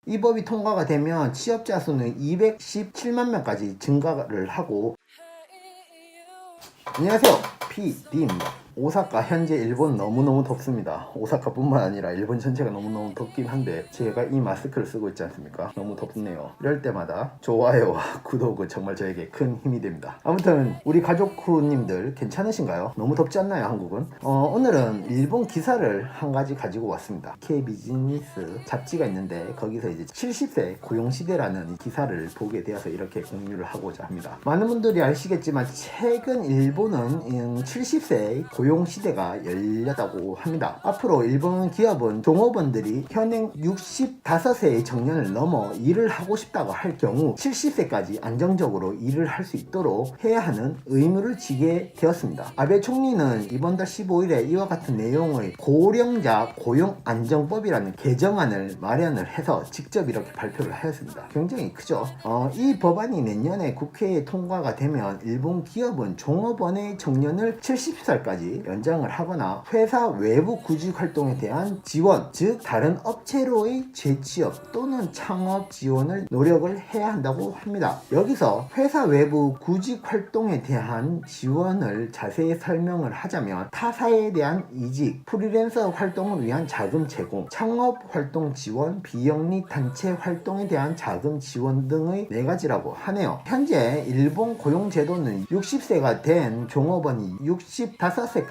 이 법이 통과가 되면 취업자 수는 217만 명까지 증가를 하고. 안녕하세요, PD입니다. 오사카 현재 일본 너무너무 덥습니다. 오사카뿐만 아니라 일본 전체가 너무너무 덥긴 한데 제가 이 마스크를 쓰고 있지 않습니까? 너무 덥네요. 이럴 때마다 좋아요와 구독은 정말 저에게 큰 힘이 됩니다. 아무튼 우리 가족님들 괜찮으신가요? 너무 덥지 않나요, 한국은? 오늘은 일본 기사를 한 가지 가지고 왔습니다. K비즈니스 잡지가 있는데 거기서 이제 70세 고용시대라는 이 기사를 보게 되어서 이렇게 공유를 하고자 합니다. 많은 분들이 아시겠지만 최근 일본은 70세 고용시대가 열렸다고 합니다. 앞으로 일본 기업은 종업원들이 현행 65세의 정년을 넘어 일을 하고 싶다고 할 경우 70세까지 안정적으로 일을 할 수 있도록 해야 하는 의무를 지게 되었습니다. 아베 총리는 이번 달 15일에 이와 같은 내용의 고령자 고용안정법이라는 개정안을 마련을 해서 직접 이렇게 발표를 하였습니다. 굉장히 크죠. 이 법안이 내년에 국회에 통과가 되면 일본 기업은 종업원의 정년을 70살까지 연장을 하거나 회사 외부 구직 활동에 대한 지원, 즉 다른 업체로의 재취업 또는 창업 지원을 노력을 해야 한다고 합니다. 여기서 회사 외부 구직 활동에 대한 지원을 자세히 설명을 하자면 타사에 대한 이직, 프리랜서 활동을 위한 자금 제공, 창업 활동 지원, 비영리 단체 활동에 대한 자금 지원 등의 4가지라고 하네요. 현재 일본 고용제도는 60세가 된 종업원이 65세까지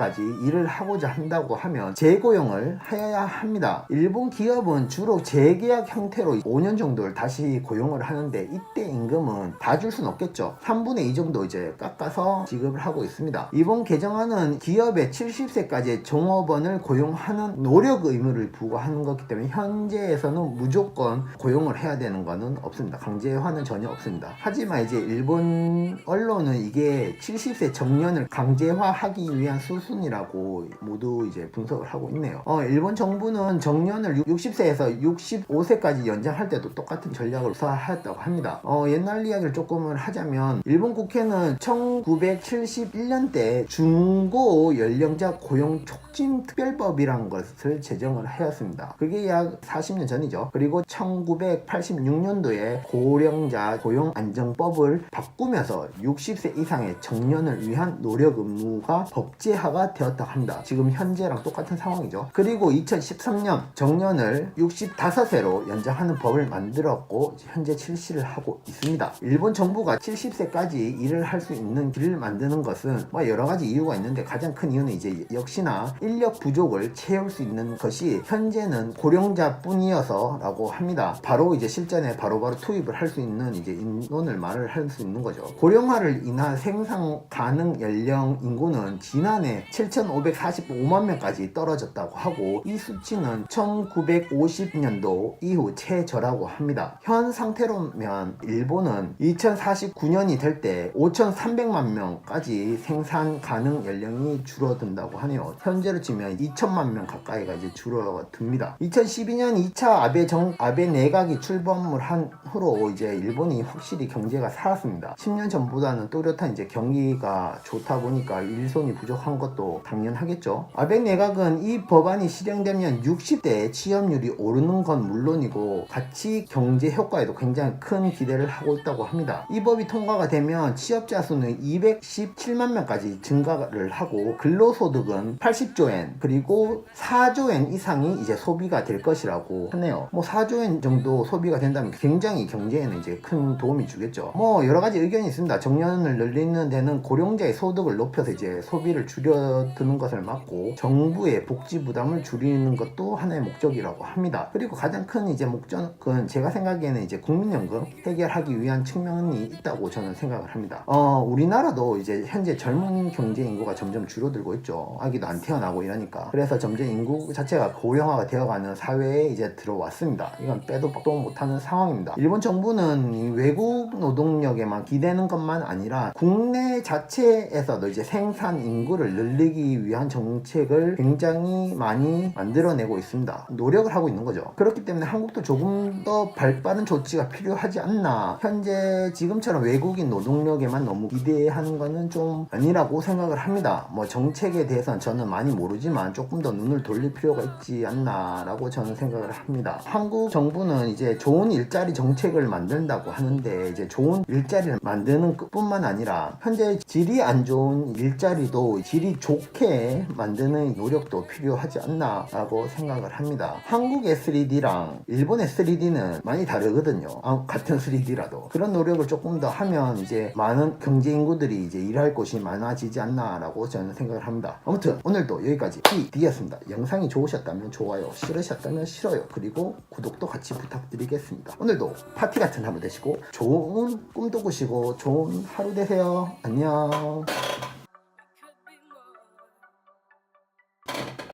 일을 하고자 한다고 하면 재고용을 해야 합니다. 일본 기업은 주로 재계약 형태로 5년 정도를 다시 고용을 하는데 이때 임금은 다 줄 순 없겠죠. 3분의 2 정도 이제 깎아서 지급을 하고 있습니다. 이번 개정안은 기업의 70세까지 종업원을 고용하는 노력 의무를 부과하는 것이기 때문에 현재에서는 무조건 고용을 해야 되는 것은 없습니다. 강제화는 전혀 없습니다. 하지만 이제 일본 언론은 이게 70세 정년을 강제화하기 위한 수순이라고 모두 이제 분석을 하고 있네요. 일본 정부는 정년을 60세에서 65세까지 연장할 때도 똑같은 전략을 수사하였다고 합니다. 옛날 이야기를 조금을 하자면 일본 국회는 1971년대 중고 연령자 고용 촉진 특별법이라는 것을 제정을 하였습니다. 그게 약 40년 전이죠. 그리고 1986년도에 고령자 고용 안정법을 바꾸면서 60세 이상의 정년을 위한 노력 의무가 법제화가 되었다고 합니다. 지금 현재랑 똑같은 상황이죠. 그리고 2013년 정년을 65세로 연장하는 법을 만들었고 현재 실시를 하고 있습니다. 일본 정부가 70세까지 일을 할 수 있는 길을 만드는 것은 여러 가지 이유가 있는데 가장 큰 이유는 이제 역시나 인력 부족을 채울 수 있는 것이 현재는 고령자뿐이어서 라고 합니다. 바로 이제 실전에 바로바로 투입을 할 수 있는 이제 인원을 말을 할 수 있는 거죠. 고령화를 인한 생산 가능 연령 인구는 지난해 7,545만 명까지 떨어졌다고 하고 이 수치는 1950년도 이후 최저라고 합니다. 현 상태로면 일본은 2049년이 될 때 5,300만 명까지 생산 가능 연령이 줄어든다고 하네요. 현재로 치면 2천만 명 가까이가 이제 줄어듭니다. 2012년 2차 아베 내각이 출범을 한 후로 이제 일본이 확실히 경제가 살았습니다. 10년 전보다는 또렷한 이제 경기가 좋다 보니까 일손이 부족한 것도 당연하겠죠. 아베 내각은 이 법안이 실행되면 60대 취업률이 오르는 건 물론이고 같이 경제 효과에도 굉장히 큰 기대를 하고 있다고 합니다. 이 법이 통과가 되면 취업자 수는 217만 명까지 증가를 하고 근로소득은 80조엔 그리고 4조엔 이상이 이제 소비가 될 것이라고 하네요. 4조엔 정도 소비가 된다면 굉장히 경제에는 이제 큰 도움이 주겠죠. 여러 가지 의견이 있습니다. 정년을 늘리는 데는 고령자의 소득을 높여서 이제 소비를 줄여드는 것을 막고 정부의 복지 부담을 줄이는 것도 하나의 목적이라고 합니다. 그리고 가장 큰 이제 목적은 제가 생각에는 이제 국민연금 해결하기 위한 측면이 있다고 저는 생각을 합니다. 우리나라도 이제 현재 젊은 경제 인구가 점점 줄어들고 있죠. 아기도 안 태어나고 이러니까. 그래서 점점 인구 자체가 고령화가 되어가는 사회에 이제 들어왔습니다. 이건 빼도 박도 못하는 상황입니다. 일본 정부는 외국 노동력에만 기대는 것만 아니라 국내 자체에서도 이제 생산 인구를 늘리기 위한 정책을 굉장히 많이 만들어내고 있습니다. 노력을 하고 있는 거죠. 그렇기 때문에 한국도 조금 더 발빠른 조치가 필요하지 않나. 현재 지금처럼 외국인 노동력에만 너무 기대하는 거는 좀 아니라고 생각을 합니다. 뭐 정책에 대해서는 저는 많이 모르지만 조금 더 눈을 돌릴 필요가 있지 않나 라고 저는 생각을 합니다. 한국 정부는 이제 좋은 일자리 정책을 만든다고 하는데 이제 좋은 일자리를 만드는 뿐만 아니라 현재 질이 안 좋은 일자리도 질이 좋게 만드는 노력도 필요하지 않나 라고 생각을 합니다. 한국의 3D랑 일본의 3D는 많이 다르거든요. 같은 3D라도 그런 노력을 조금 더 하면 이제 많은 경제 인구들이 이제 일할 곳이 많아지지 않나 라고 저는 생각을 합니다. 아무튼 오늘도 여기까지 PD였습니다. 영상이 좋으셨다면 좋아요, 싫으셨다면 싫어요, 그리고 구독도 같이 부탁드리겠습니다. 오늘도 파티 같은 하루 되시고 좋은 꿈도 꾸시고 좋은 하루 되세요. 안녕.